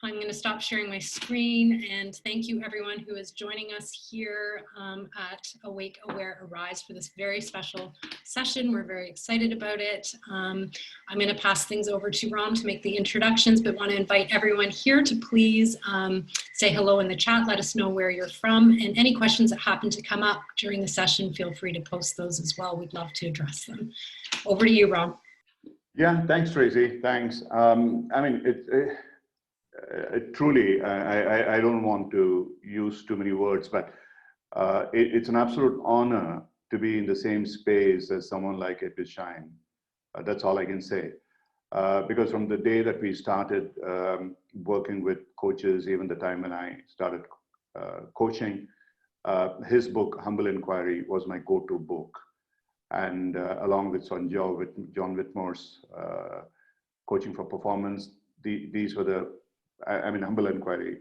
I'm going to stop sharing my screen, and thank you everyone who is joining us here at Awake, Aware, Arise for this very special session. We're very excited about it. I'm going to pass things over to Ram to make the introductions, but want to invite everyone here to please say hello in the chat, let us know where you're from, and any questions that happen to come up during the session, feel free to post those as well. We'd love to address them. Over to you, Ram. Yeah, thanks, Tracy. Thanks. I mean, truly, I don't want to use too many words, but it's an absolute honor to be in the same space as someone like Edgar Schein. That's all I can say. Because from the day that we started working with coaches, even the time when I started coaching, his book, Humble Inquiry, was my go-to book. And along with John Whitmore's Coaching for Performance, these were the, I mean, Humble Inquiry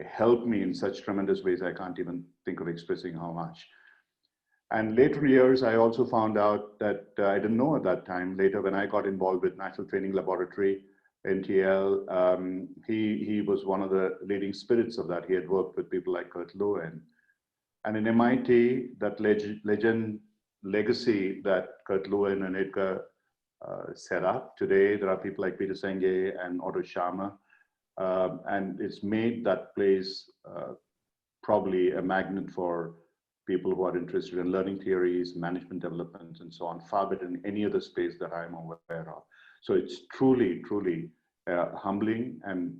helped me in such tremendous ways I can't even think of expressing how much. And later years, I also found out that I didn't know at that time. Later, when I got involved with National Training Laboratory, NTL, he was one of the leading spirits of that. He had worked with people like CLIEN. And in MIT, that legacy that CLIEN and Edgar set up. Today, there are people like Peter Schein and Otto Schama, and it's made that place probably a magnet for people who are interested in learning theories, management development, and so on, far better than any other space that I'm aware of. So it's truly, truly humbling and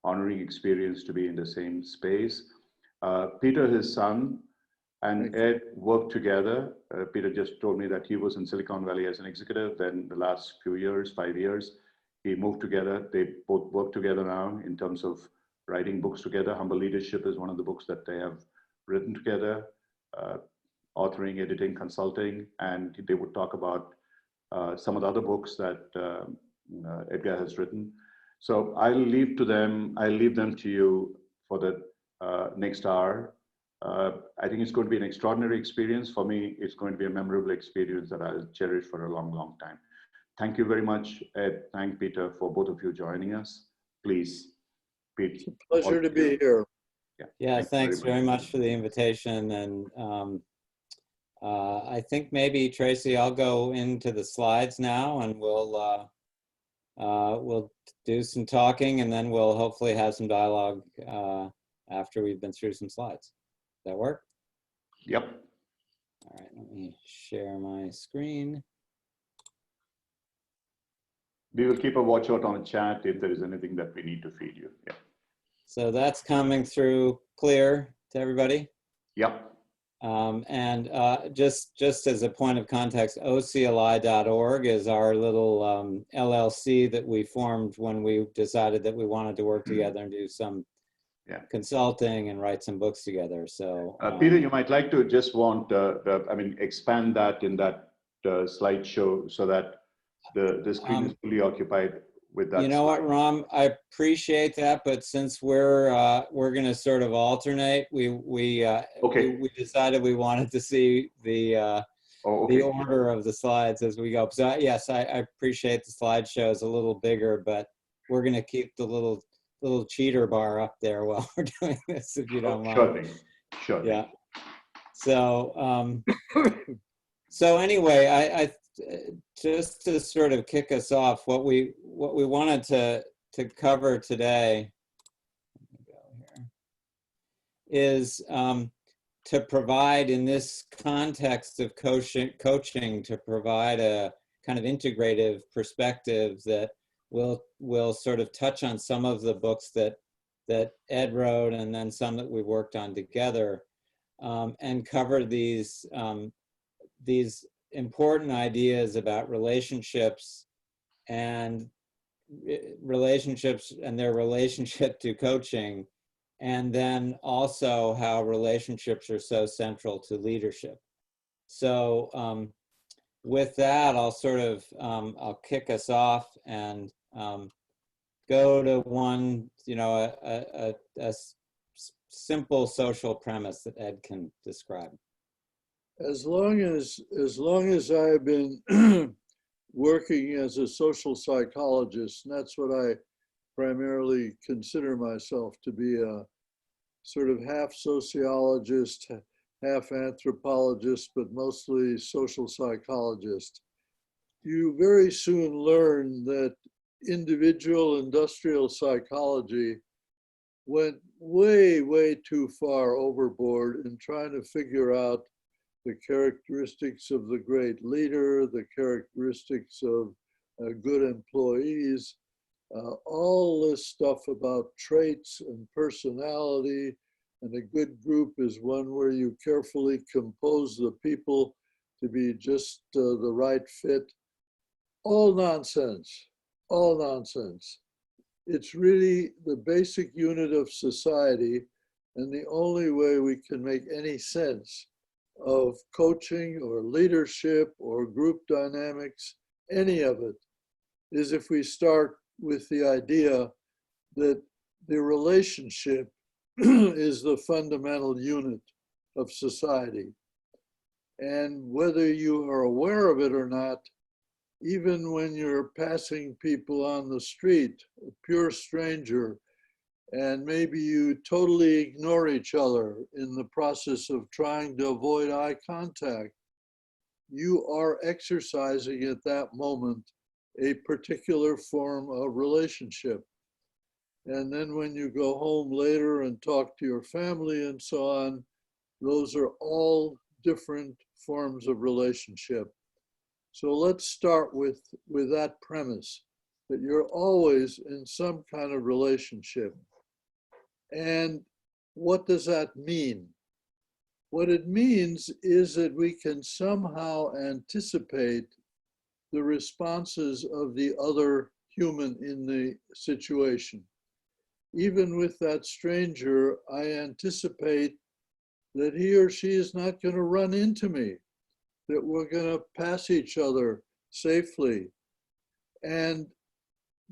honoring experience to be in the same space. Peter, his son, and Ed worked together. Peter just told me that he was in Silicon Valley as an executive. Then the last few years, 5 years, he moved together. They both work together now in terms of writing books together. Humble Leadership is one of the books that they have written together, authoring, editing, consulting, and they would talk about some of the other books that Edgar has written. So I'll leave them to you for the next hour. I think it's going to be an extraordinary experience. For me, it's going to be a memorable experience that I'll cherish for a long, long time. Thank you very much, Ed. Thank Peter for both of you joining us. Please, Pete. It's a pleasure to be here. Yeah, thanks very much for the invitation. And I think maybe, Tracy, I'll go into the slides now, and we'll do some talking, and then we'll hopefully have some dialogue after we've been through some slides. Does that work? Yep. All right, let me share my screen. We will keep a watch out on the chat if there is anything that we need to feed you. Yeah. So that's coming through clear to everybody? Yep. And just as a point of context, ocli.org is our little LLC that we formed when we decided that we wanted to work together and do some consulting and write some books together. So Peter, you might like to just expand that in that slideshow so that the screen is fully occupied with that. You know what, Ram, I appreciate that, but since we're going to sort of alternate, we decided we wanted to see the order of the slides as we go. So yes, I appreciate the slideshow is a little bigger, but we're going to keep the little cheater bar up there while we're doing this, if you don't mind. Sure thing. Sure. Yeah. So so anyway, I just to sort of kick us off, what we wanted to cover today is to provide, in this context of coaching, to provide a kind of integrative perspective that will sort of touch on some of the books that Ed wrote, and then some that we worked on together, and cover these important ideas about relationships and their relationship to coaching, and then also how relationships are so central to leadership. So with that, I'll sort of I'll kick us off and go to one, a simple social premise that Ed can describe. As long as I've been working as a social psychologist, and that's what I primarily consider myself to be a sort of half sociologist, half anthropologist, but mostly social psychologist. You very soon learn that individual industrial psychology went way, way too far overboard in trying to figure out the characteristics of the great leader, the characteristics of good employees, all this stuff about traits and personality. And a good group is one where you carefully compose the people to be just the right fit. All nonsense, all nonsense. It's really the basic unit of society, and the only way we can make any sense of coaching or leadership or group dynamics, any of it, is if we start with the idea that the relationship is the fundamental unit of society. And whether you are aware of it or not, even when you're passing people on the street, a pure stranger, and maybe you totally ignore each other in the process of trying to avoid eye contact, you are exercising at that moment a particular form of relationship. And then when you go home later and talk to your family and so on, those are all different forms of relationship. So let's start with that premise, that you're always in some kind of relationship. And what does that mean? What it means is that we can somehow anticipate the responses of the other human in the situation. Even with that stranger, I anticipate that he or she is not going to run into me, that we're going to pass each other safely. And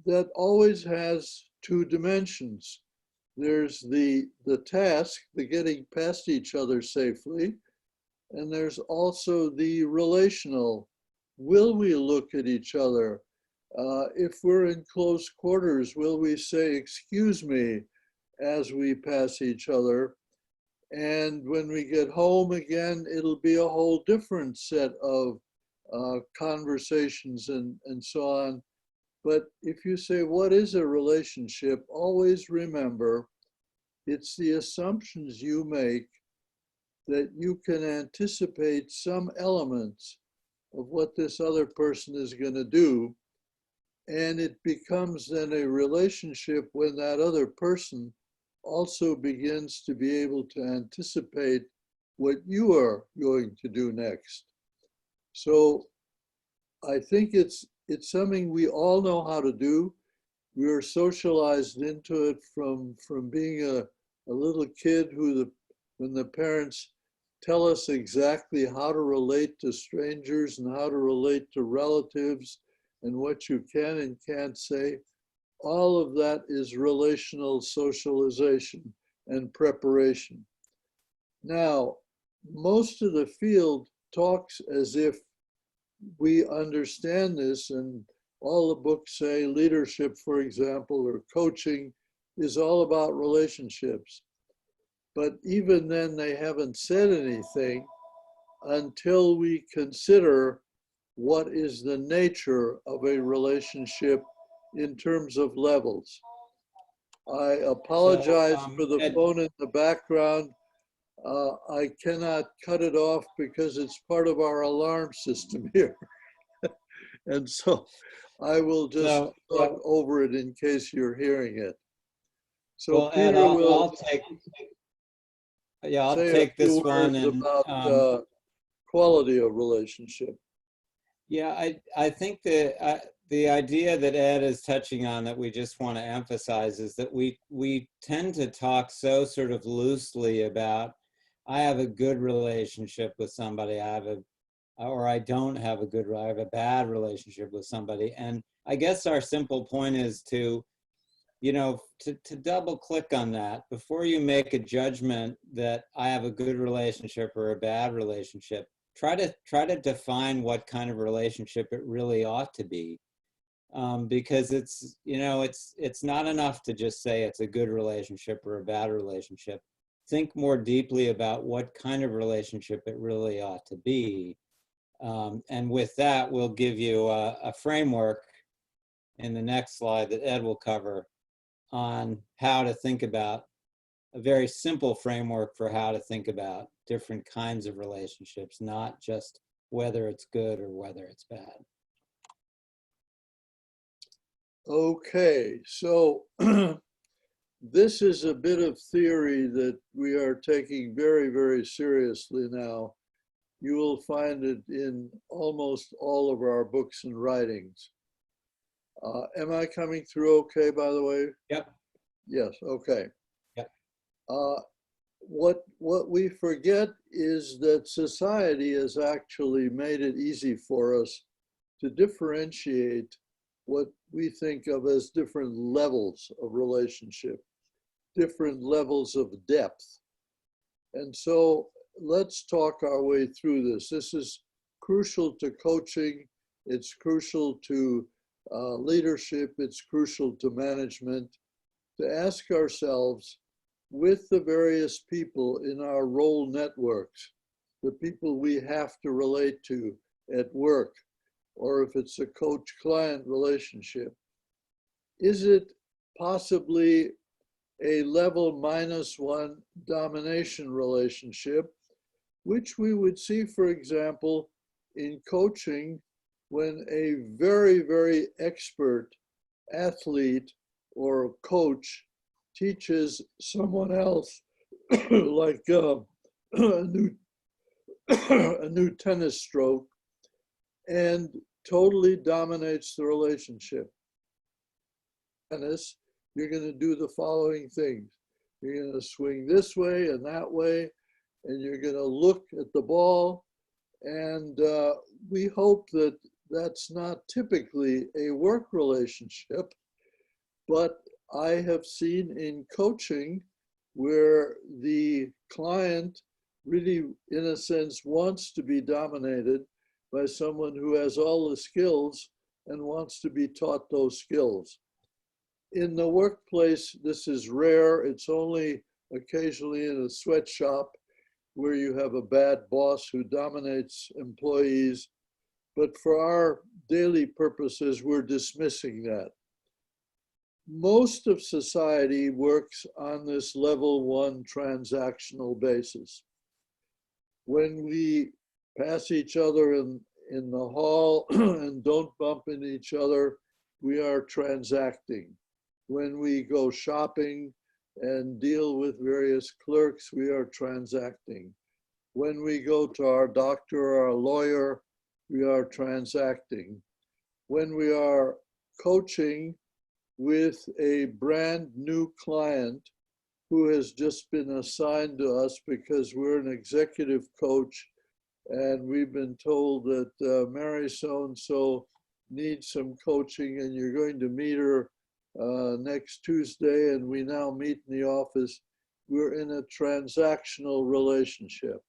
that always has two dimensions. There's the task, the getting past each other safely, and there's also the relational. Will we look at each other? If we're in close quarters, will we say, excuse me, as we pass each other? And when we get home again, it'll be a whole different set of conversations and so on. But if you say, what is a relationship? Always remember, it's the assumptions you make that you can anticipate some elements of what this other person is going to do. And it becomes then a relationship when that other person also begins to be able to anticipate what you are going to do next. So I think it's something we all know how to do. We are socialized into it from being a little kid who when the parents tell us exactly how to relate to strangers and how to relate to relatives and what you can and can't say, all of that is relational socialization and preparation. Now, most of the field talks as if we understand this, and all the books say leadership, for example, or coaching is all about relationships. But even then, they haven't said anything until we consider what is the nature of a relationship in terms of levels. I apologize for the phone in the background. I cannot cut it off because it's part of our alarm system here. And so I will just talk over it in case you're hearing it. So well, Peter Ed, I'll take this one and about quality of relationship. Yeah, I think the idea that Ed is touching on that we just want to emphasize is that we tend to talk so sort of loosely about, I have a good relationship with somebody, or I don't have I have a bad relationship with somebody. And I guess our simple point is to double click on that before you make a judgment that I have a good relationship or a bad relationship. Try to define what kind of relationship it really ought to be. because it's, you know, it's not enough to just say it's a good relationship or a bad relationship. Think more deeply about what kind of relationship it really ought to be. And with that, we'll give you a framework in the next slide that Ed will cover on how to think about, a very simple framework for how to think about different kinds of relationships, not just whether it's good or whether it's bad. Okay, so this is a bit of theory that we are taking very, very seriously now. You will find it in almost all of our books and writings. Am I coming through okay, by the way? Yep. Yes, okay. Yep. What we forget is that society has actually made it easy for us to differentiate what we think of as different levels of relationship, different levels of depth. And so let's talk our way through this. This is crucial to coaching. It's crucial to leadership. It's crucial to management, to ask ourselves, with the various people in our role networks, the people we have to relate to at work, or if it's a coach-client relationship, is it possibly a level -1 domination relationship, which we would see, for example, in coaching when a very, very expert athlete or coach teaches someone else like a new tennis stroke and totally dominates the relationship. Tennis, you're going to do the following things. You're going to swing this way and that way, and you're going to look at the ball. And we hope that that's not typically a work relationship, but I have seen in coaching where the client really, in a sense, wants to be dominated by someone who has all the skills and wants to be taught those skills. In the workplace, this is rare. It's only occasionally in a sweatshop where you have a bad boss who dominates employees. But for our daily purposes, we're dismissing that. Most of society works on this level 1 transactional basis. When we pass each other in the hall and don't bump into each other, we are transacting. When we go shopping and deal with various clerks, we are transacting. When we go to our doctor or our lawyer, we are transacting. When we are coaching with a brand new client who has just been assigned to us because we're an executive coach and we've been told that Mary so-and-so needs some coaching and you're going to meet her next Tuesday, and we now meet in the office, we're in a transactional relationship.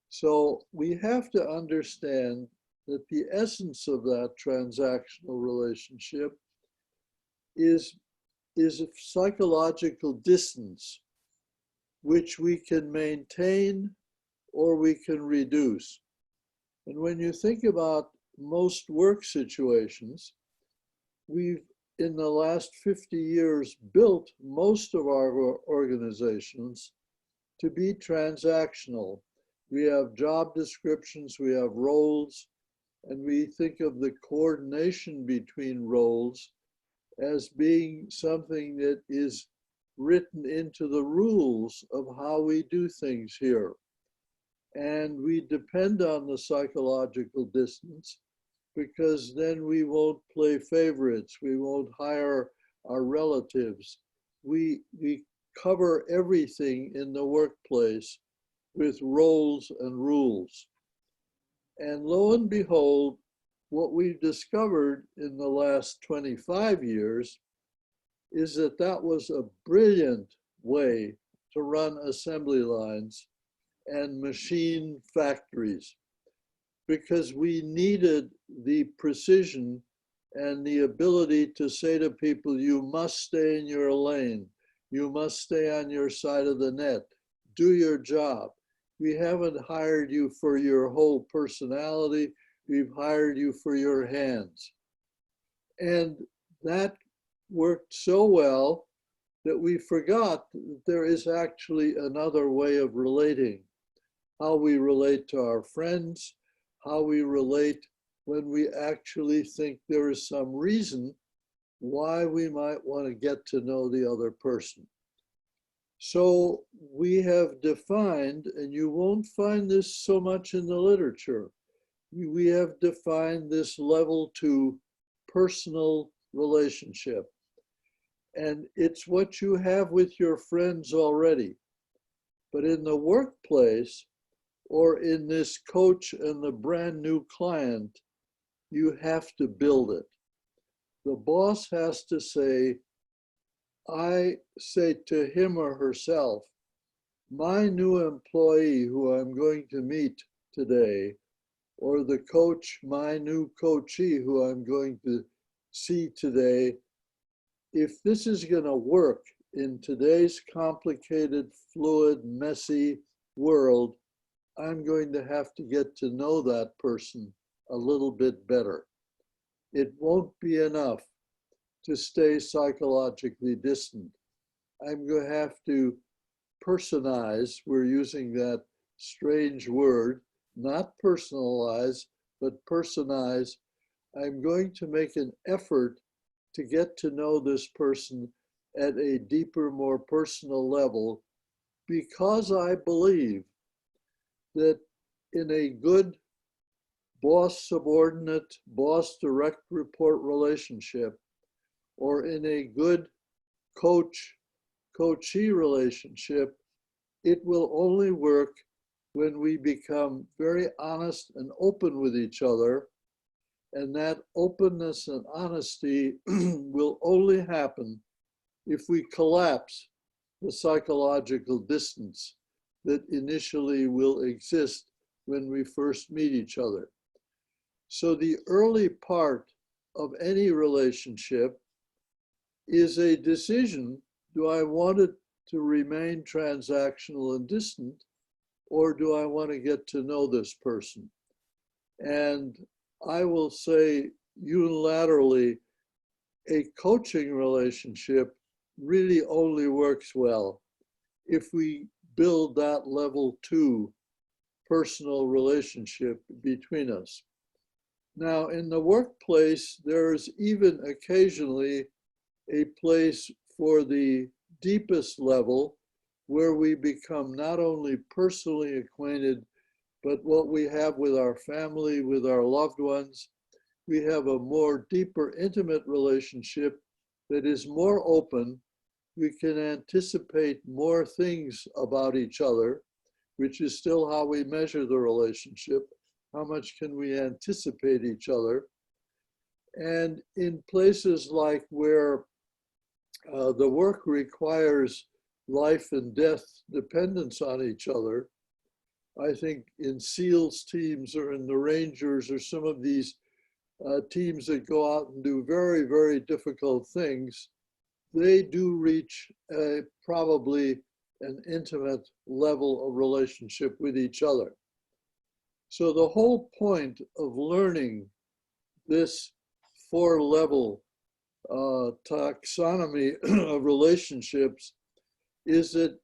So we have to understand that the essence of that transactional relationship is a psychological distance, which we can maintain or we can reduce. And when you think about most work situations, we've, in the last 50 years, built most of our organizations to be transactional. We have job descriptions, we have roles, and we think of the coordination between roles as being something that is written into the rules of how we do things here. And we depend on the psychological distance because then we won't play favorites, we won't hire our relatives. We cover everything in the workplace with roles and rules. And lo and behold, what we've discovered in the last 25 years is that that was a brilliant way to run assembly lines and machine factories, because we needed the precision and the ability to say to people, you must stay in your lane. You must stay on your side of the net. Do your job. We haven't hired you for your whole personality. We've hired you for your hands. And that worked so well that we forgot that there is actually another way of relating. How we relate to our friends, how we relate when we actually think there is some reason why we might want to get to know the other person. So we have defined, and you won't find this so much in the literature, we have defined this level 2 personal relationship. And it's what you have with your friends already. But in the workplace, or in this coach and the brand new client, you have to build it. The boss has to say, I say to him or herself, my new employee who I'm going to meet today, or the coach, my new coachee who I'm going to see today, if this is going to work in today's complicated, fluid, messy world, I'm going to have to get to know that person a little bit better. It won't be enough to stay psychologically distant. I'm going to have to personize, we're using that strange word, not personalize, but personize. I'm going to make an effort to get to know this person at a deeper, more personal level, because I believe that in a good boss-subordinate, boss-direct report relationship, or in a good coach-coachee relationship, it will only work when we become very honest and open with each other. And that openness and honesty will only happen if we collapse the psychological distance that initially will exist when we first meet each other. So the early part of any relationship is a decision. Do I want it to remain transactional and distant, or do I want to get to know this person? And I will say unilaterally, a coaching relationship really only works well if we build that level 2 personal relationship between us. Now, in the workplace, there's even occasionally a place for the deepest level where we become not only personally acquainted, but what we have with our family, with our loved ones. We have a more deeper, intimate relationship that is more open. We can anticipate more things about each other, which is still how we measure the relationship. How much can we anticipate each other? And in places like where the work requires life and death dependence on each other, I think in SEALs teams or in the Rangers or some of these teams that go out and do very, very difficult things, they do reach probably an intimate level of relationship with each other. So the whole point of learning this 4-level taxonomy of relationships is that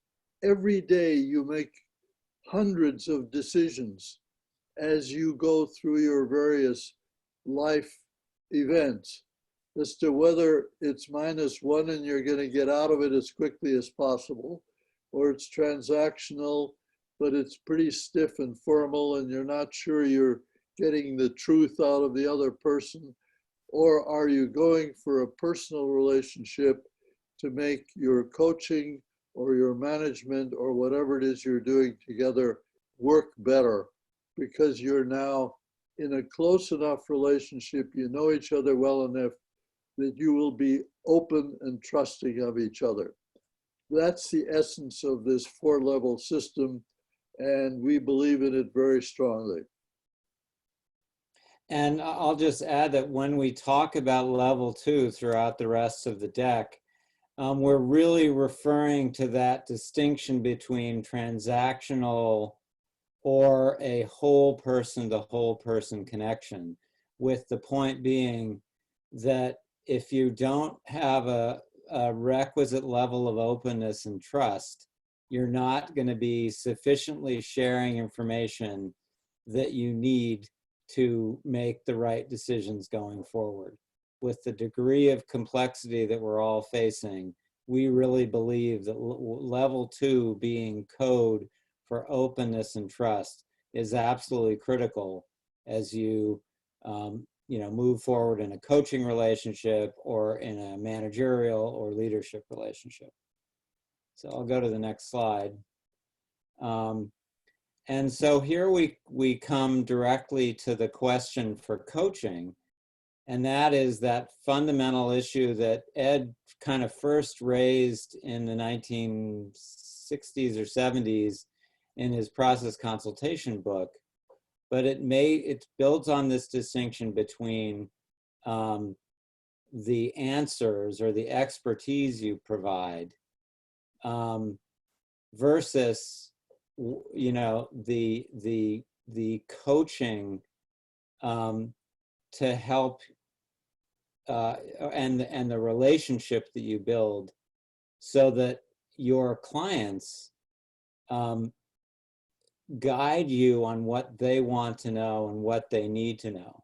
every day you make hundreds of decisions as you go through your various life events as to whether it's -1 and you're going to get out of it as quickly as possible, or it's transactional, but it's pretty stiff and formal and you're not sure you're getting the truth out of the other person, or are you going for a personal relationship to make your coaching or your management or whatever it is you're doing together work better, because you're now in a close enough relationship, you know each other well enough that you will be open and trusting of each other. That's the essence of this 4-level system, and we believe in it very strongly. And I'll just add that when we talk about level 2 throughout the rest of the deck, we're really referring to that distinction between transactional or a whole person to whole person connection, with the point being that if you don't have a requisite level of openness and trust, you're not going to be sufficiently sharing information that you need to make the right decisions going forward. With the degree of complexity that we're all facing, we really believe that level 2 being code for openness and trust is absolutely critical as you move forward in a coaching relationship or in a managerial or leadership relationship. So I'll go to the next slide. And so here we come directly to the question for coaching, and that is that fundamental issue that Ed kind of first raised in the 1960s or 70s in his process consultation book, but it builds on this distinction between the answers or the expertise you provide versus the coaching to help and the relationship that you build so that your clients guide you on what they want to know and what they need to know.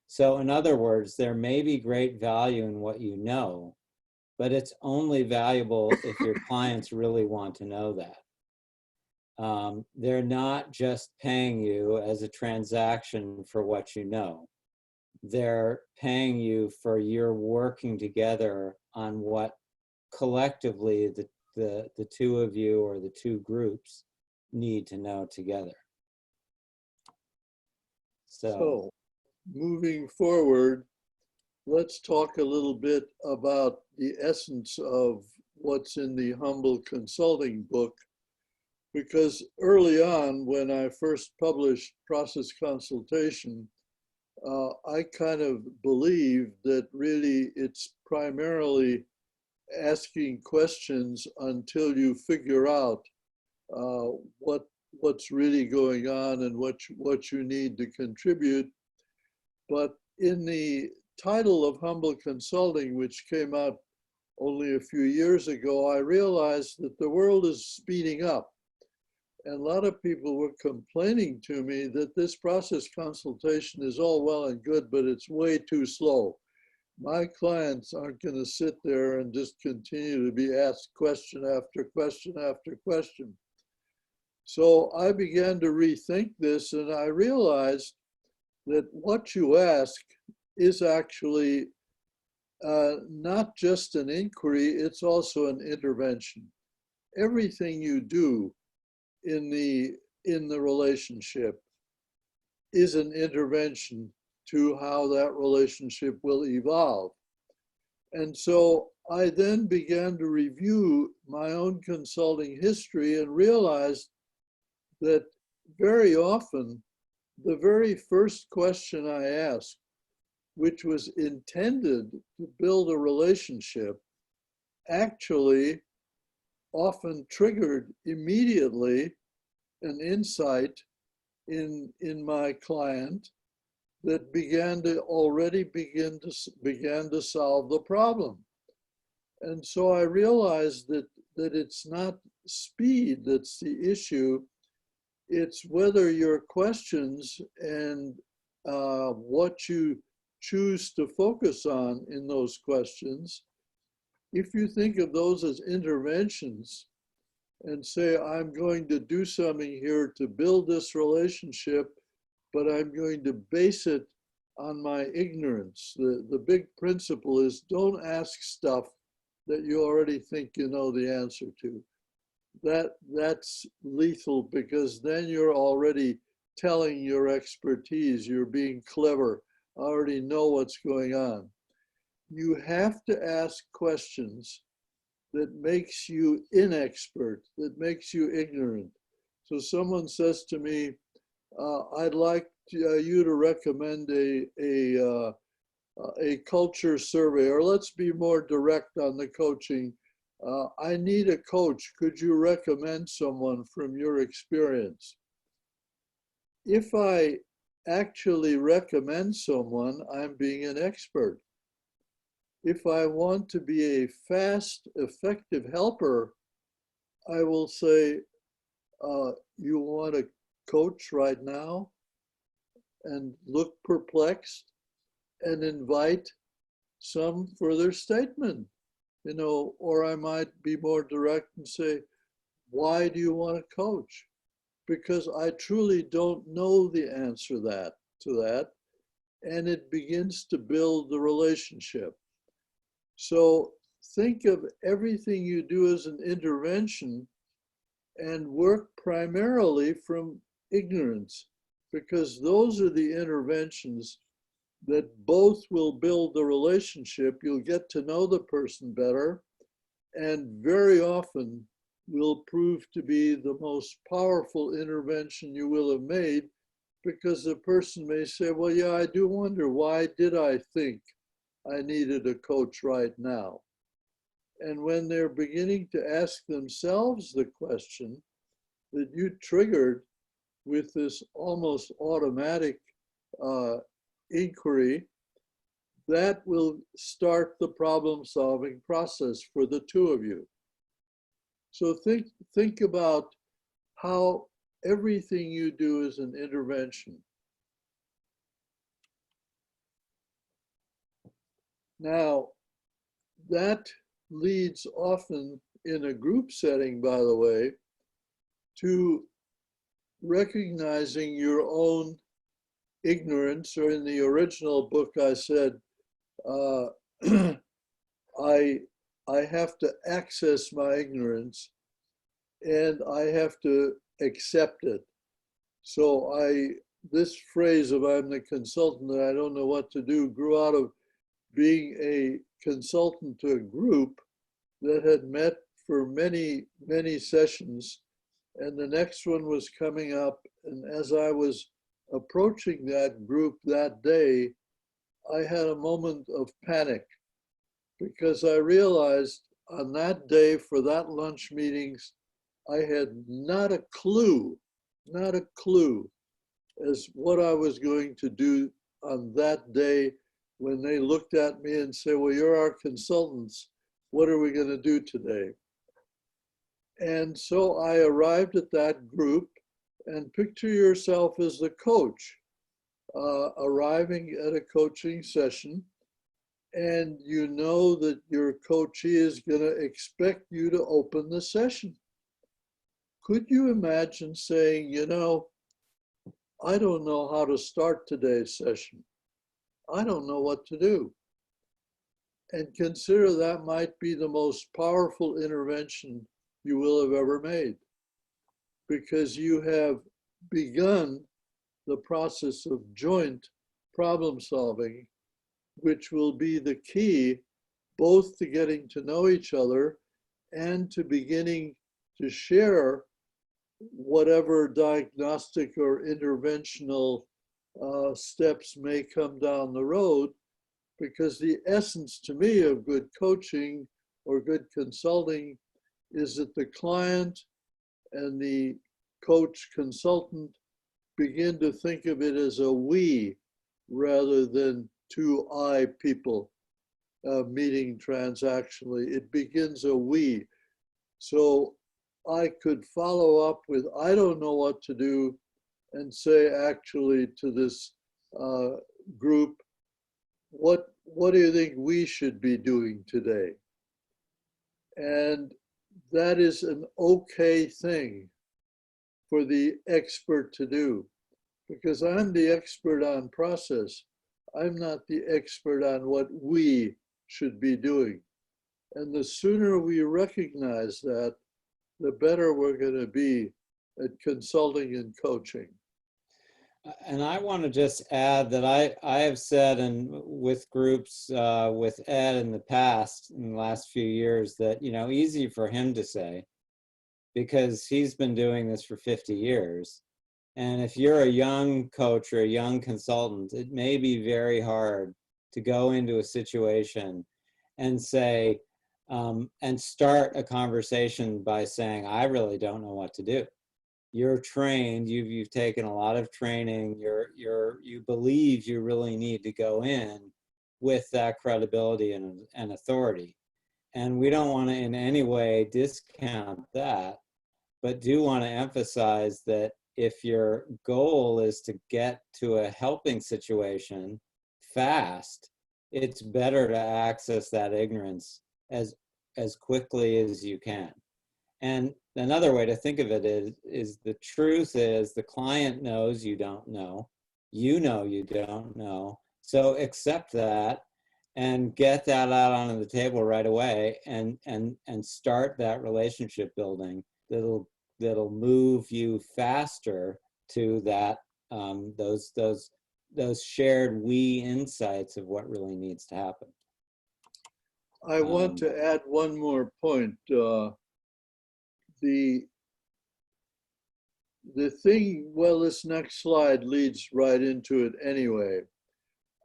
So in other words, there may be great value in what you know, but it's only valuable if your clients really want to know that. They're not just paying you as a transaction for what you know. They're paying you for your working together on what collectively the two of you or the two groups need to know together. So moving forward, let's talk a little bit about the essence of what's in the Humble Consulting book, because early on when I first published Process Consultation, I kind of believed that really it's primarily asking questions until you figure out what's really going on and what you need to contribute. But in the title of Humble Consulting, which came out only a few years ago, I realized that the world is speeding up. And a lot of people were complaining to me that this process consultation is all well and good, but it's way too slow. My clients aren't going to sit there and just continue to be asked question after question after question. So I began to rethink this, and I realized that what you ask is actually not just an inquiry, it's also an intervention. Everything you do in the relationship is an intervention to how that relationship will evolve. And so I then began to review my own consulting history and realized that very often the very first question I asked, which was intended to build a relationship, actually often triggered immediately an insight in my client that began to solve the problem. And so I realized that it's not speed that's the issue, it's whether your questions and what you choose to focus on in those questions, if you think of those as interventions and say, I'm going to do something here to build this relationship, but I'm going to base it on my ignorance. The big principle is don't ask stuff that you already think you know the answer to. That's lethal, because then you're already telling your expertise, you're being clever, I already know what's going on. You have to ask questions that makes you inexpert, that makes you ignorant. So someone says to me, I'd like you to recommend a culture survey, or let's be more direct on the coaching. I need a coach. Could you recommend someone from your experience? If I actually recommend someone, I'm being an expert. If I want to be a fast, effective helper, I will say, you want a coach right now? And look perplexed and invite some further statement, you know, or I might be more direct and say, why do you want a coach? Because I truly don't know the answer to that, and it begins to build the relationship. So think of everything you do as an intervention and work primarily from ignorance, because those are the interventions that both will build the relationship. You'll get to know the person better, and very often will prove to be the most powerful intervention you will have made, because the person may say, well, yeah, I do wonder, why did I think I needed a coach right now? And when they're beginning to ask themselves the question that you triggered with this almost automatic inquiry, that will start the problem-solving process for the two of you. So think about how everything you do is an intervention. Now, that leads often in a group setting, by the way, to recognizing your own ignorance, or in the original book I said, I have to access my ignorance and I have to accept it. So this phrase of I'm the consultant and I don't know what to do grew out of being a consultant to a group that had met for many, many sessions, and the next one was coming up. And as I was approaching that group that day, I had a moment of panic, because I realized on that day for that lunch meetings, I had not a clue as what I was going to do on that day when they looked at me and said, well, you're our consultants. What are we going to do today? And so I arrived at that group, and picture yourself as the coach, arriving at a coaching session, and you know that your coachee is going to expect you to open the session. Could you imagine saying, you know, I don't know how to start today's session. I don't know what to do. And consider that might be the most powerful intervention you will have ever made, because you have begun the process of joint problem solving, which will be the key both to getting to know each other and to beginning to share whatever diagnostic or interventional steps may come down the road. Because the essence to me of good coaching or good consulting is that the client and the coach consultant begin to think of it as a we rather than two I people meeting transactionally. It begins a we. So I could follow up with, I don't know what to do, and say actually to this group, what do you think we should be doing today? And that is an okay thing for the expert to do, because I'm the expert on process. I'm not the expert on what we should be doing. And the sooner we recognize that, the better we're going to be at consulting and coaching. And I want to just add that I have said, and with groups with Ed in the past, in the last few years, that, you know, easy for him to say, because he's been doing this for 50 years. And if you're a young coach or a young consultant, it may be very hard to go into a situation and say, and start a conversation by saying, I really don't know what to do. You're trained, you've taken a lot of training, you believe you really need to go in with that credibility and authority. And we don't want to in any way discount that, but do want to emphasize that if your goal is to get to a helping situation fast, it's better to access that ignorance as quickly as you can. And another way to think of it is the truth is the client knows you don't know, you know you don't know, so accept that and get that out onto the table right away and start that relationship building that'll move you faster to that those shared we insights of what really needs to happen. I want to add one more point. The thing, well, this next slide leads right into it anyway.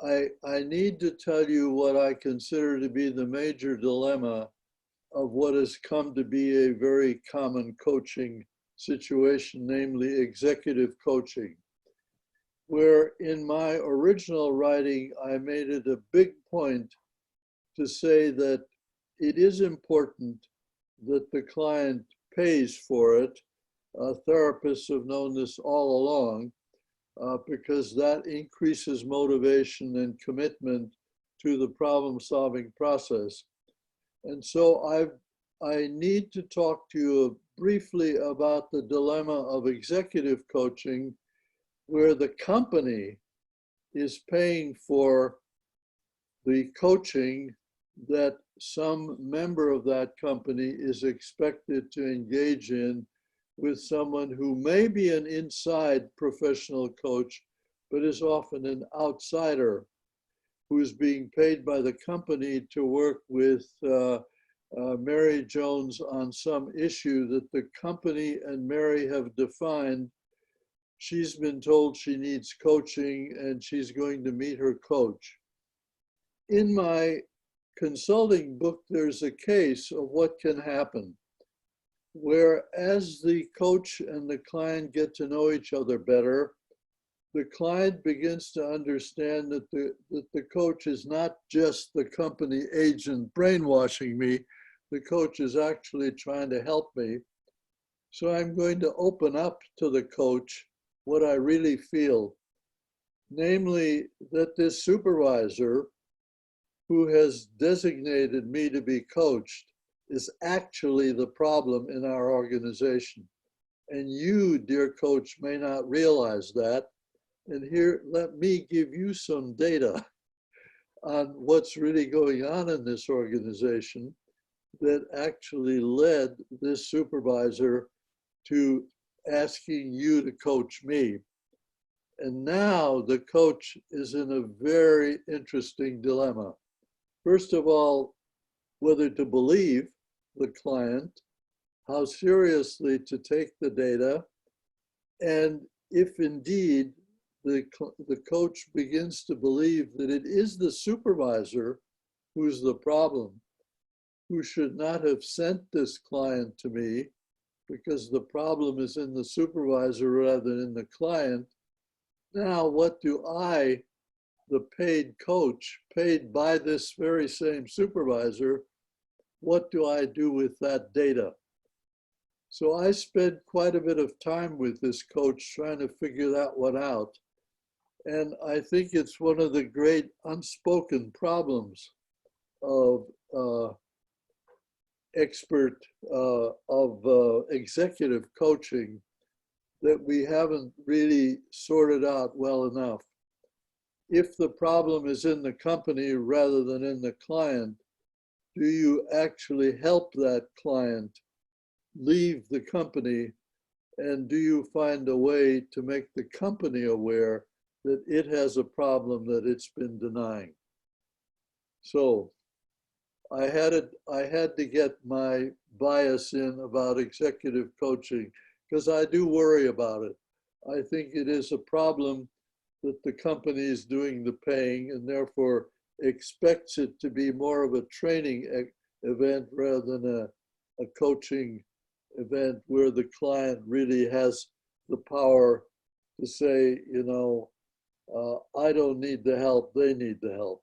I need to tell you what I consider to be the major dilemma of what has come to be a very common coaching situation, namely executive coaching, where in my original writing, I made it a big point to say that it is important that the client pays for it. Therapists have known this all along because that increases motivation and commitment to the problem-solving process. And so I need to talk to you briefly about the dilemma of executive coaching, where the company is paying for the coaching that some member of that company is expected to engage in with someone who may be an inside professional coach, but is often an outsider who's being paid by the company to work with Mary Jones on some issue that the company and Mary have defined. She's been told she needs coaching and she's going to meet her coach. In my consulting book, there's a case of what can happen, where as the coach and the client get to know each other better, the client begins to understand that the coach is not just the company agent brainwashing me, the coach is actually trying to help me. So I'm going to open up to the coach what I really feel, namely that this supervisor who has designated me to be coached is actually the problem in our organization. And you, dear coach, may not realize that. And here, let me give you some data on what's really going on in this organization that actually led this supervisor to asking you to coach me. And now the coach is in a very interesting dilemma. First of all, whether to believe the client, how seriously to take the data, and if indeed the coach begins to believe that it is the supervisor who's the problem, who should not have sent this client to me because the problem is in the supervisor rather than in the client. Now, what do I, the paid coach, paid by this very same supervisor, what do I do with that data? So I spent quite a bit of time with this coach trying to figure that one out. And I think it's one of the great unspoken problems of executive coaching that we haven't really sorted out well enough. If the problem is in the company rather than in the client, do you actually help that client leave the company? And do you find a way to make the company aware that it has a problem that it's been denying? So I had to get my bias in about executive coaching because I do worry about it. I think it is a problem that the company is doing the paying and therefore expects it to be more of a training event rather than a coaching event where the client really has the power to say, you know, I don't need the help, they need the help.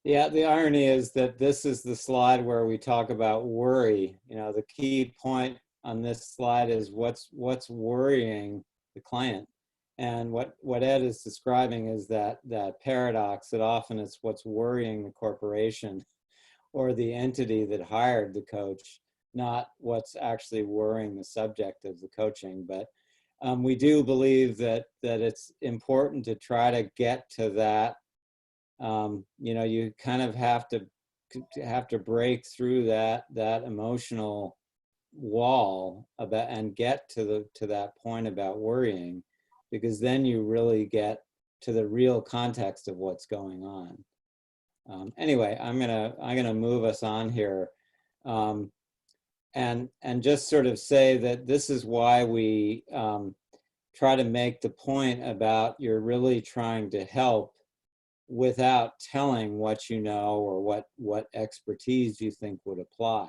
Yeah, the irony is that this is the slide where we talk about worry. You know, the key point on this slide is what's worrying the client. And what Ed is describing is that paradox that often it's what's worrying the corporation or the entity that hired the coach, not what's actually worrying the subject of the coaching. But we do believe that it's important to try to get to that. You know, you kind of have to break through that emotional wall about and get to that point about worrying, because then you really get to the real context of what's going on. Anyway, I'm gonna move us on here, and just sort of say that this is why we try to make the point about you're really trying to help without telling what you know or what expertise you think would apply.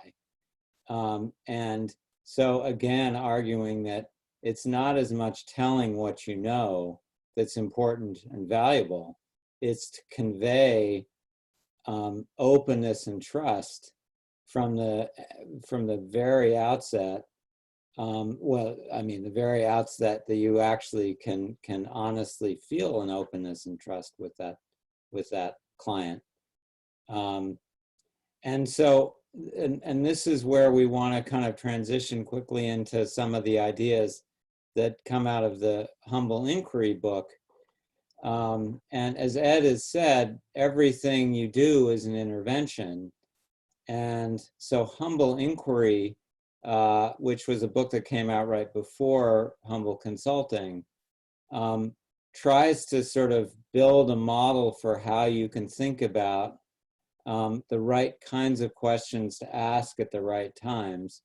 And so again, arguing that it's not as much telling what you know that's important and valuable, it's to convey openness and trust from the very outset. Well, I mean, the very outset that you actually can honestly feel an openness and trust with that client. And so, and this is where we want to kind of transition quickly into some of the ideas that come out of the Humble Inquiry book. And as Ed has said, everything you do is an intervention. And so Humble Inquiry, which was a book that came out right before Humble Consulting, tries to sort of build a model for how you can think about the right kinds of questions to ask at the right times.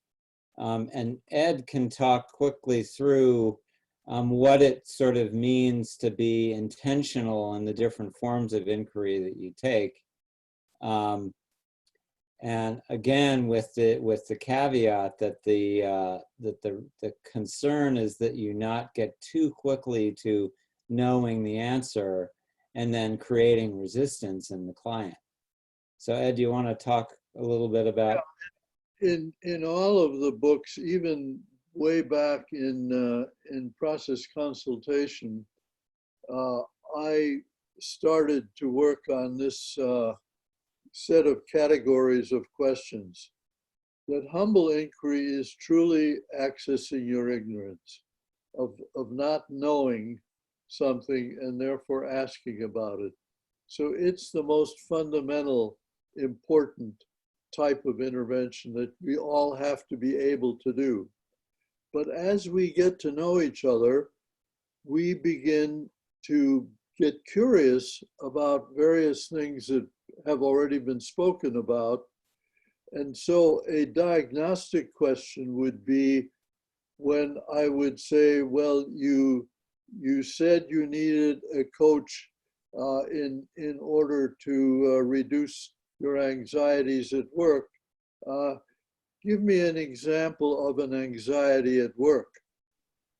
And Ed can talk quickly through what it sort of means to be intentional in the different forms of inquiry that you take. And again, with the caveat that the concern is that you not get too quickly to knowing the answer and then creating resistance in the client. So Ed, do you want to talk a little bit about? In all of the books, even way back in process consultation, I started to work on this set of categories of questions. That humble inquiry is truly accessing your ignorance of not knowing something and therefore asking about it. So it's the most fundamental, important type of intervention that we all have to be able to do. But as we get to know each other, we begin to get curious about various things that have already been spoken about. And so a diagnostic question would be when I would say, well, you said you needed a coach in order to reduce your anxieties at work. Give me an example of an anxiety at work.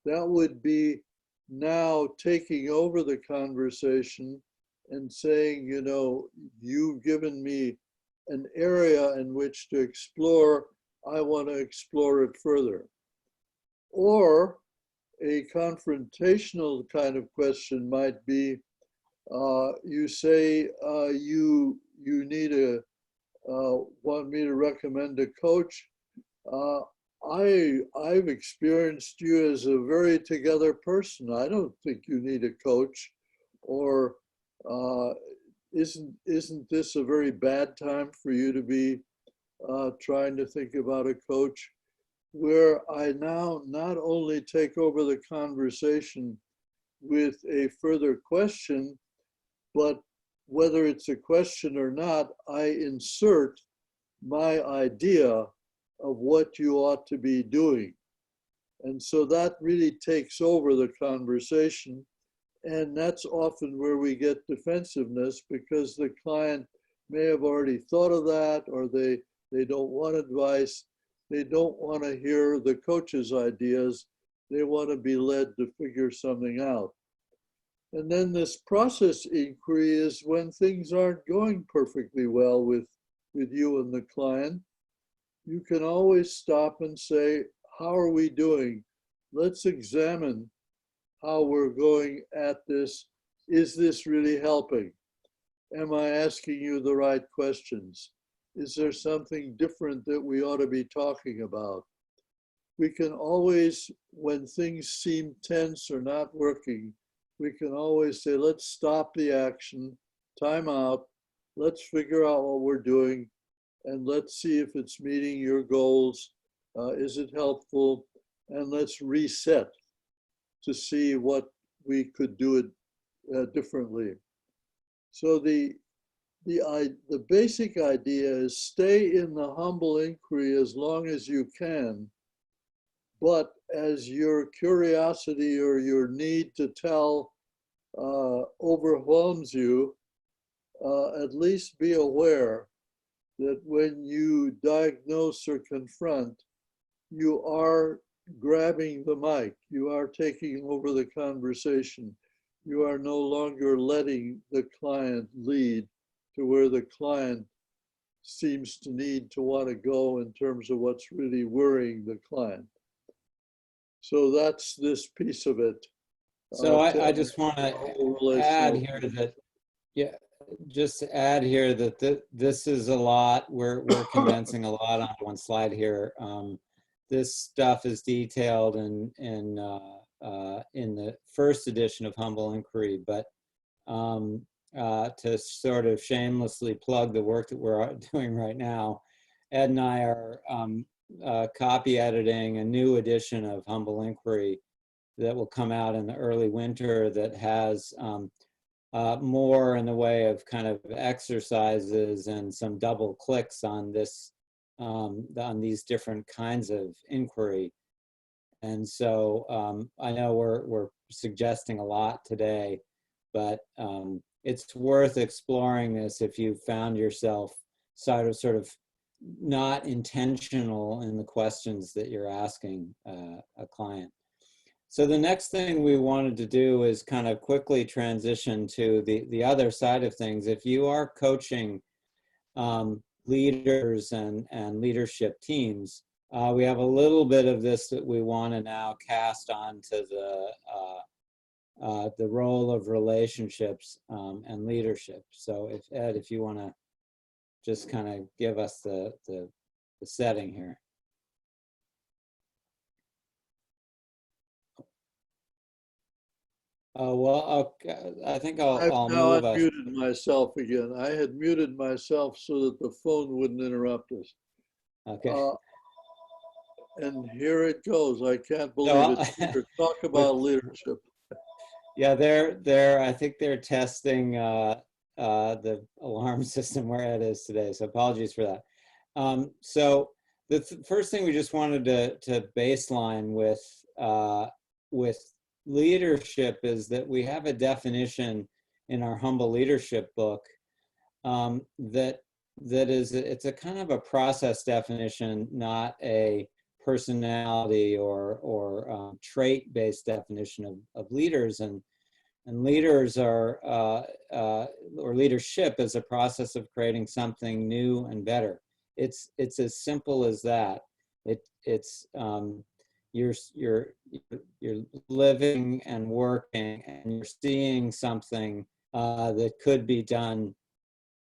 That would be now taking over the conversation and saying, you know, you've given me an area in which to explore. I want to explore it further. Or a confrontational kind of question might be, you say you need want me to recommend a coach. I've experienced you as a very together person. I don't think you need a coach. Or isn't this a very bad time for you to be trying to think about a coach? Where I now not only take over the conversation with a further question, but whether it's a question or not, I insert my idea of what you ought to be doing. And so that really takes over the conversation. And that's often where we get defensiveness, because the client may have already thought of that, or they don't want advice. They don't want to hear the coach's ideas. They want to be led to figure something out. And then this process inquiry is when things aren't going perfectly well with you and the client. You can always stop and say, how are we doing? Let's examine how we're going at this. Is this really helping? Am I asking you the right questions? Is there something different that we ought to be talking about? We can always, when things seem tense or not working, we can always say, let's stop the action, time out, let's figure out what we're doing, and let's see if it's meeting your goals. Is it helpful? And let's reset to see what we could do it differently. So the basic idea is stay in the humble inquiry as long as you can, but as your curiosity or your need to tell overwhelms you, at least be aware that when you diagnose or confront, you are grabbing the mic, you are taking over the conversation. You are no longer letting the client lead to where the client seems to need to want to go in terms of what's really worrying the client. So that's this piece of it. So I just want to add here that, yeah, just to add here that this is a lot. We're condensing a lot onto one slide here. This stuff is detailed in the first edition of Humble Inquiry, but to sort of shamelessly plug the work that we're doing right now, Ed and I are copy editing a new edition of Humble Inquiry that will come out in the early winter that has more in the way of kind of exercises and some double clicks on this, on these different kinds of inquiry. And so I know we're suggesting a lot today, but it's worth exploring this if you found yourself sort of not intentional in the questions that you're asking a client. So the next thing we wanted to do is kind of quickly transition to the other side of things. If you are coaching leaders and leadership teams, we have a little bit of this that we want to now cast onto the role of relationships and leadership. So if Ed, if you want to just kind of give us the setting here. Well, I think I'll move us. I've now unmuted myself again. I had muted myself so that the phone wouldn't interrupt us. Okay. And here it goes. I can't believe it. Peter, talk about leadership. Yeah, I think they're testing the alarm system where Ed is today. So apologies for that. So the first thing we just wanted to baseline with leadership is that we have a definition in our Humble Leadership book that is, it's a kind of a process definition, not a personality or trait-based definition of leaders. And leaders are, or leadership is a process of creating something new and better. It's as simple as that. It's you're living and working and you're seeing something that could be done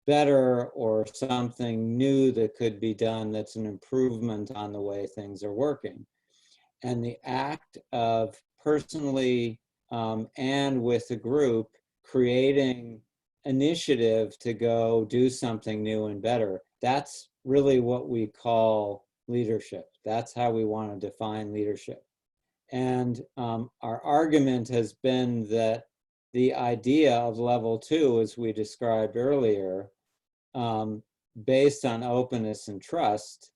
better, or something new that could be done that's an improvement on the way things are working. And the act of personally and with the group creating initiative to go do something new and better, that's really what we call leadership. That's how we want to define leadership. And our argument has been that the idea of level 2, as we described earlier, based on openness and trust,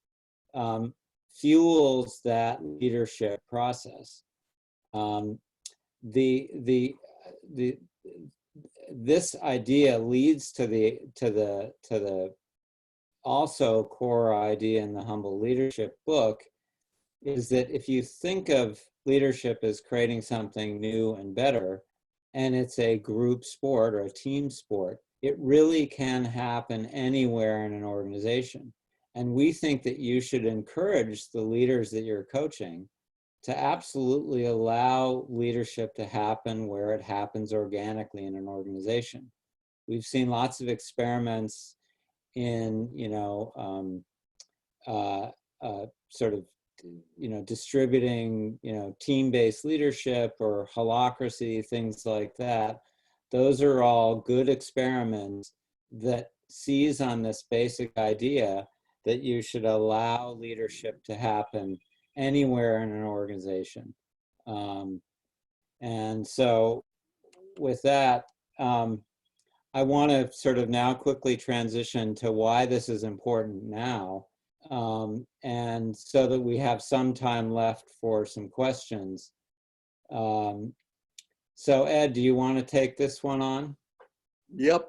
fuels that leadership process. This idea leads to the also core idea in the Humble Leadership book, is that if you think of leadership as creating something new and better, and it's a group sport or a team sport, it really can happen anywhere in an organization. And we think that you should encourage the leaders that you're coaching to absolutely allow leadership to happen where it happens organically in an organization. We've seen lots of experiments in, sort of, distributing, team-based leadership or holacracy, things like that. Those are all good experiments that seize on this basic idea that you should allow leadership to happen anywhere in an organization. And so with that, I want to sort of now quickly transition to why this is important now. And so that we have some time left for some questions. So Ed, do you want to take this one on? Yep.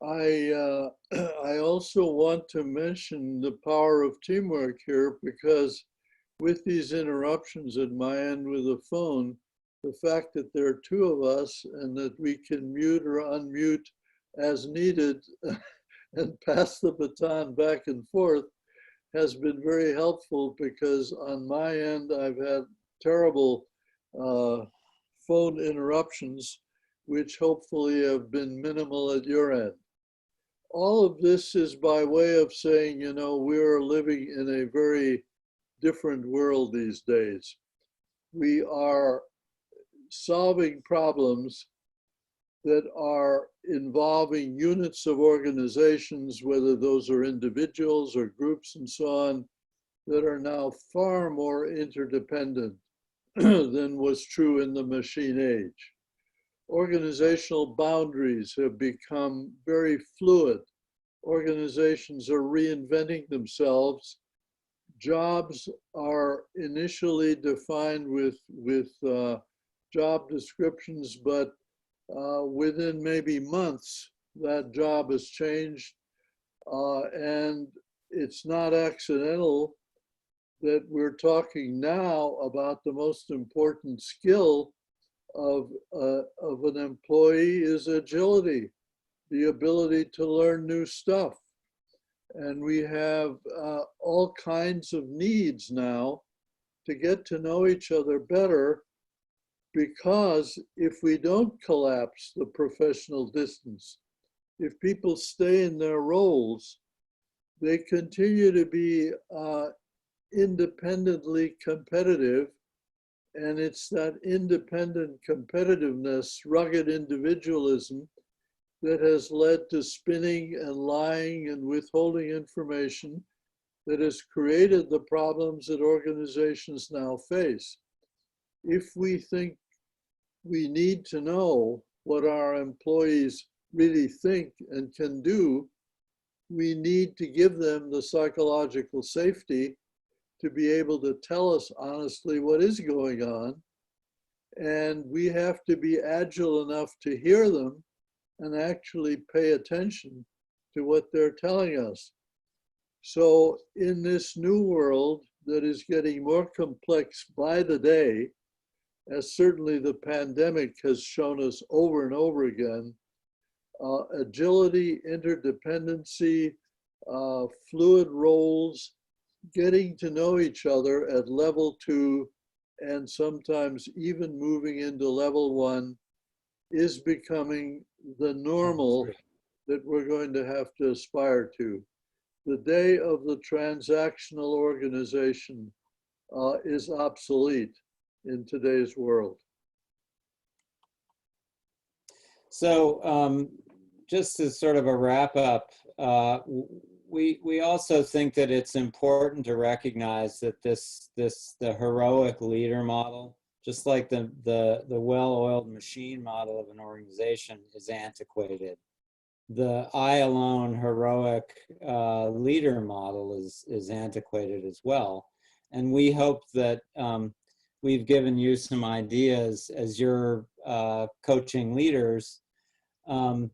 I also want to mention the power of teamwork here, because with these interruptions at my end with the phone, the fact that there are two of us and that we can mute or unmute as needed and pass the baton back and forth has been very helpful, because on my end, I've had terrible phone interruptions, which hopefully have been minimal at your end. All of this is by way of saying, we're living in a very different world these days. We are solving problems that are involving units of organizations, whether those are individuals or groups and so on, that are now far more interdependent than was true in the machine age. Organizational boundaries have become very fluid. Organizations are reinventing themselves. Jobs are initially defined with job descriptions, but within maybe months, that job has changed. And it's not accidental that we're talking now about the most important skill of an employee is agility, the ability to learn new stuff. And we have all kinds of needs now to get to know each other better, because if we don't collapse the professional distance, if people stay in their roles, they continue to be independently competitive. And it's that independent competitiveness, rugged individualism, that has led to spinning and lying and withholding information that has created the problems that organizations now face. If we think we need to know what our employees really think and can do, we need to give them the psychological safety to be able to tell us honestly what is going on. And we have to be agile enough to hear them and actually pay attention to what they're telling us. So in this new world that is getting more complex by the day, as certainly the pandemic has shown us over and over again, agility, interdependency, fluid roles, getting to know each other at level 2, and sometimes even moving into level 1, is becoming the normal that we're going to have to aspire to. The day of the transactional organization is obsolete in today's world. So just as sort of a wrap up, we also think that it's important to recognize that the heroic leader model, just like the well-oiled machine model of an organization, is antiquated. The I alone heroic leader model is antiquated as well. And we hope that we've given you some ideas as your coaching leaders to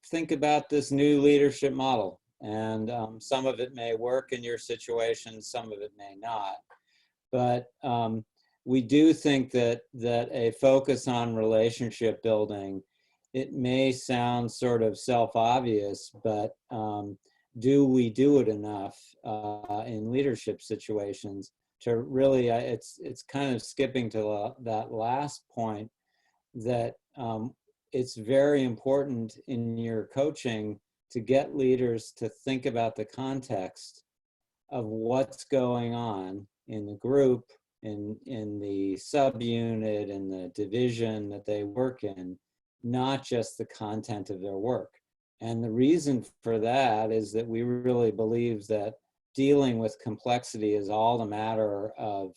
think about this new leadership model. And some of it may work in your situation, some of it may not. But we do think that a focus on relationship building, it may sound sort of self-obvious, but do we do it enough in leadership situations to really, it's kind of skipping to that last point, that it's very important in your coaching to get leaders to think about the context of what's going on in the group, in the subunit, in the division that they work in, not just the content of their work. And the reason for that is that we really believe that dealing with complexity is all a matter of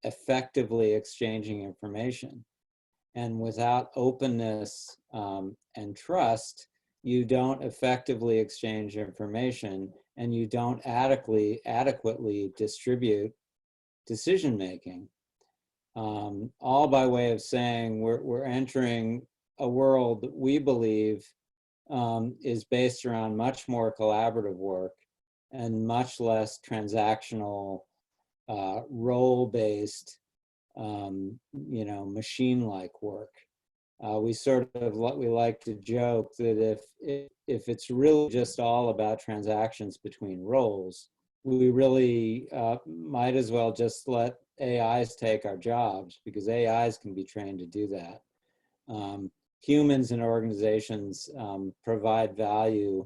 effectively exchanging information. And without openness and trust, you don't effectively exchange information, and you don't adequately distribute decision-making. All by way of saying we're entering a world that we believe is based around much more collaborative work and much less transactional, role-based, machine-like work. We like to joke that if it's really just all about transactions between roles, we really might as well just let AIs take our jobs, because AIs can be trained to do that. Humans and organizations provide value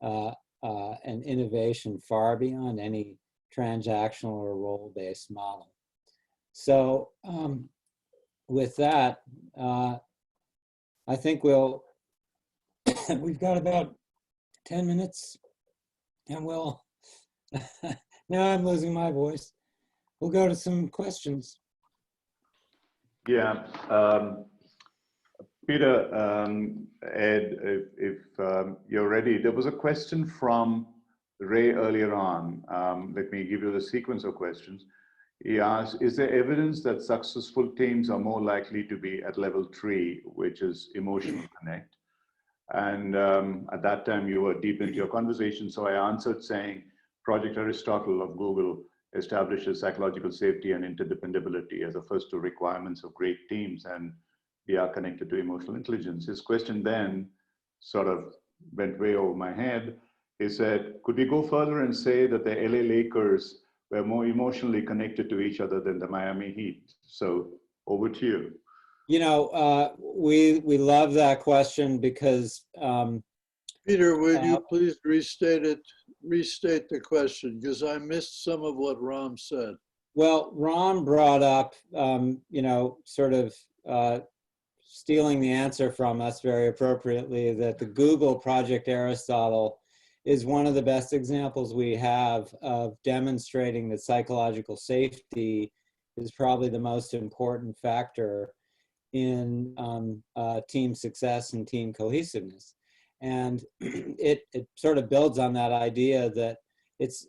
and innovation far beyond any transactional or role-based model. So with that, I think we've got about 10 minutes, and now I'm losing my voice. We'll go to some questions. Yeah, Peter, Ed, if you're ready, there was a question from Ray earlier on. Let me give you the sequence of questions. He asked, is there evidence that successful teams are more likely to be at level 3, which is emotional connect? And at that time, you were deep into your conversation. So I answered saying, Project Aristotle of Google establishes psychological safety and interdependability as the first 2 requirements of great teams, and they are connected to emotional intelligence. His question then sort of went way over my head. He said, could we go further and say that the LA Lakers were more emotionally connected to each other than the Miami Heat? So over to you. We love that question because Peter, would you please restate the question, because I missed some of what Ram said. Well, Ram brought up, sort of stealing the answer from us very appropriately, that the Google Project Aristotle is one of the best examples we have of demonstrating that psychological safety is probably the most important factor in team success and team cohesiveness. And it sort of builds on that idea that it's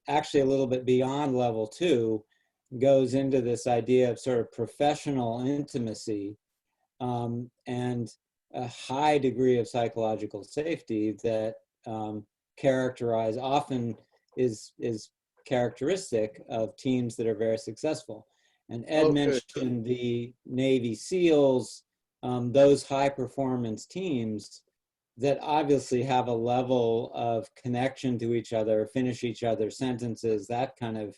actually a little bit beyond level 2, goes into this idea of sort of professional intimacy and a high degree of psychological safety that often is characteristic of teams that are very successful. And Ed mentioned the Navy SEALs, those high performance teams that obviously have a level of connection to each other, finish each other's sentences, that kind of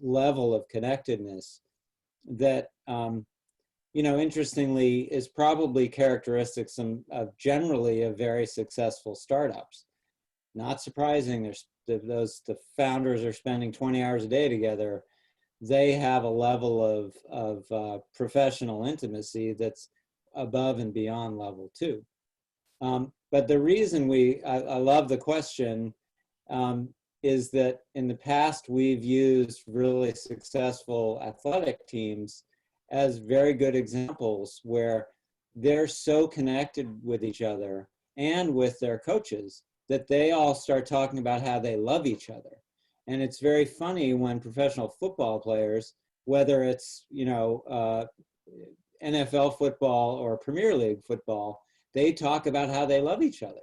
level of connectedness that, interestingly is probably characteristics of generally of very successful startups. Not surprising, the founders are spending 20 hours a day together. They have a level of professional intimacy that's above and beyond level 2. But the reason I love the question is that in the past we've used really successful athletic teams as very good examples where they're so connected with each other and with their coaches that they all start talking about how they love each other. And it's very funny when professional football players, whether it's, NFL football or Premier League football, they talk about how they love each other.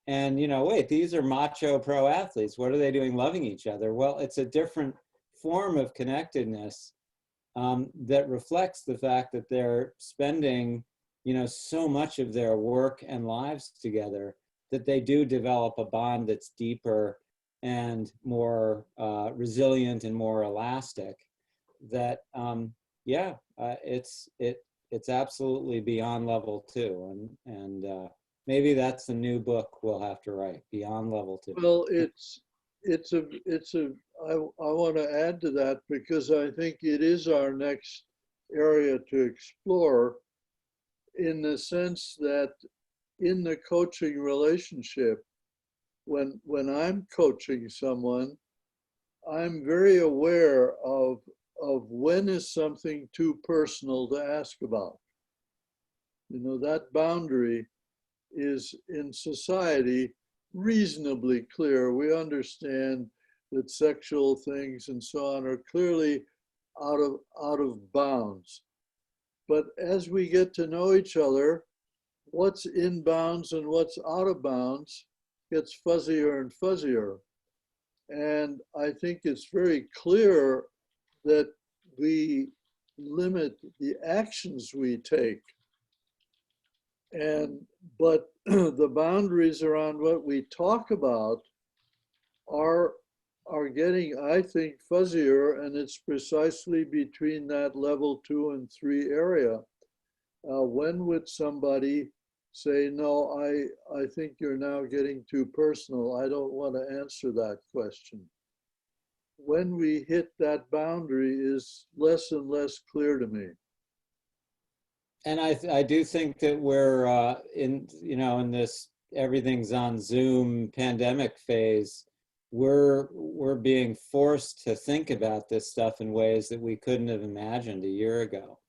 And, wait, these are macho pro athletes. What are they doing loving each other? Well, it's a different form of connectedness that reflects the fact that they're spending, so much of their work and lives together that they do develop a bond that's deeper and more resilient and more elastic. That, it's absolutely beyond level 2, and maybe that's the new book we'll have to write, Beyond Level 2. Well, I want to add to that, because I think it is our next area to explore, in the sense that in the coaching relationship, when I'm coaching someone, I'm very aware of when is something too personal to ask about. That boundary is in society reasonably clear. We understand that sexual things and so on are clearly out of bounds. But as we get to know each other, what's in bounds and what's out of bounds gets fuzzier and fuzzier. And I think it's very clear that we limit the actions we take. But the boundaries around what we talk about are getting, I think, fuzzier, and it's precisely between that level 2 and 3 area. When would somebody say, no, I think you're now getting too personal, I don't want to answer that question? When we hit that boundary is less and less clear to me. And I do think that we're in this everything's on Zoom pandemic phase, we're being forced to think about this stuff in ways that we couldn't have imagined a year ago.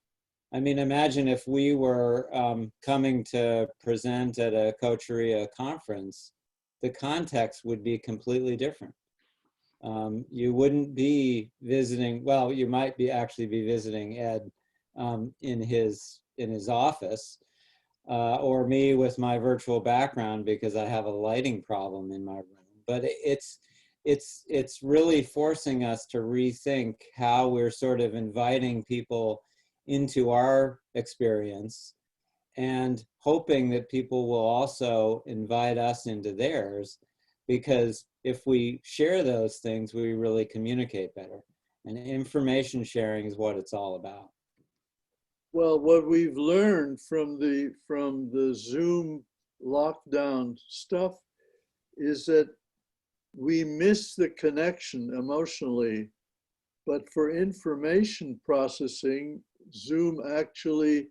I mean, imagine if we were coming to present at a Coacheria conference, the context would be completely different. You wouldn't be visiting, well, you might actually be visiting Ed in his office, or me with my virtual background because I have a lighting problem in my room. But it's really forcing us to rethink how we're sort of inviting people into our experience and hoping that people will also invite us into theirs, because if we share those things, we really communicate better. And information sharing is what it's all about. Well, what we've learned from the Zoom lockdown stuff is that we miss the connection emotionally, but for information processing, Zoom actually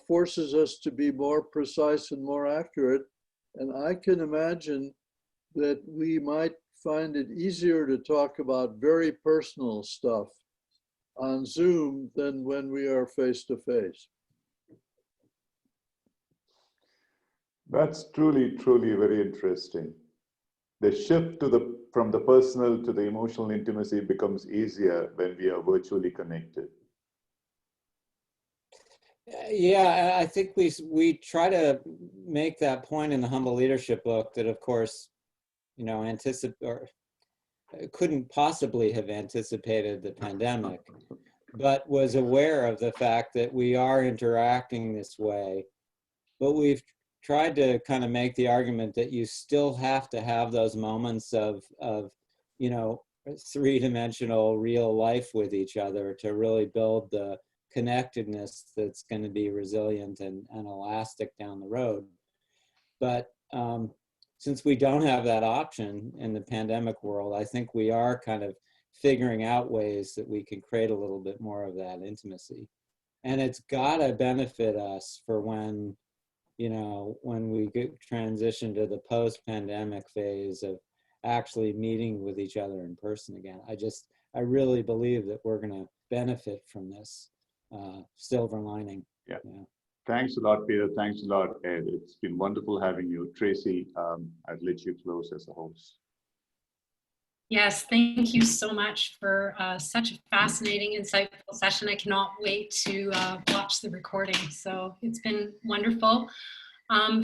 forces us to be more precise and more accurate. And I can imagine that we might find it easier to talk about very personal stuff on Zoom than when we are face to face. That's truly, truly very interesting. The shift from the personal to the emotional intimacy becomes easier when we are virtually connected. Yeah, I think we try to make that point in the Humble Leadership book that, of course, couldn't possibly have anticipated the pandemic, but was aware of the fact that we are interacting this way. But we've tried to kind of make the argument that you still have to have those moments of three-dimensional real life with each other to really build the connectedness that's going to be resilient and elastic down the road. But since we don't have that option in the pandemic world, I think we are kind of figuring out ways that we can create a little bit more of that intimacy. And it's got to benefit us for when we transition to the post-pandemic phase of actually meeting with each other in person again. I really believe that we're going to benefit from this silver lining. Yeah. Thanks a lot, Peter. Thanks a lot, Ed. It's been wonderful having you. Tracy, I'll let you close as a host. Yes, thank you so much for such a fascinating, insightful session. I cannot wait to watch the recording. So it's been wonderful.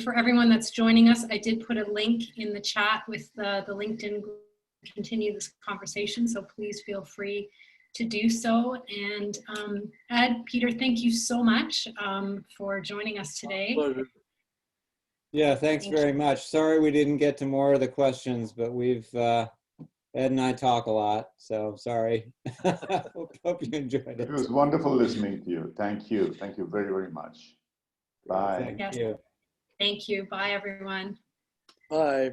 For everyone that's joining us, I did put a link in the chat with the LinkedIn group to continue this conversation. So please feel free to do so. And Ed, Peter, thank you so much for joining us today. Pleasure. Yeah, thanks very much. Sorry we didn't get to more of the questions, but we've, Ed and I talk a lot, so sorry. Hope you enjoyed it. It was wonderful listening to you. Thank you. Thank you very, very much. Bye. Thank you. Thank you. Bye, everyone. Bye.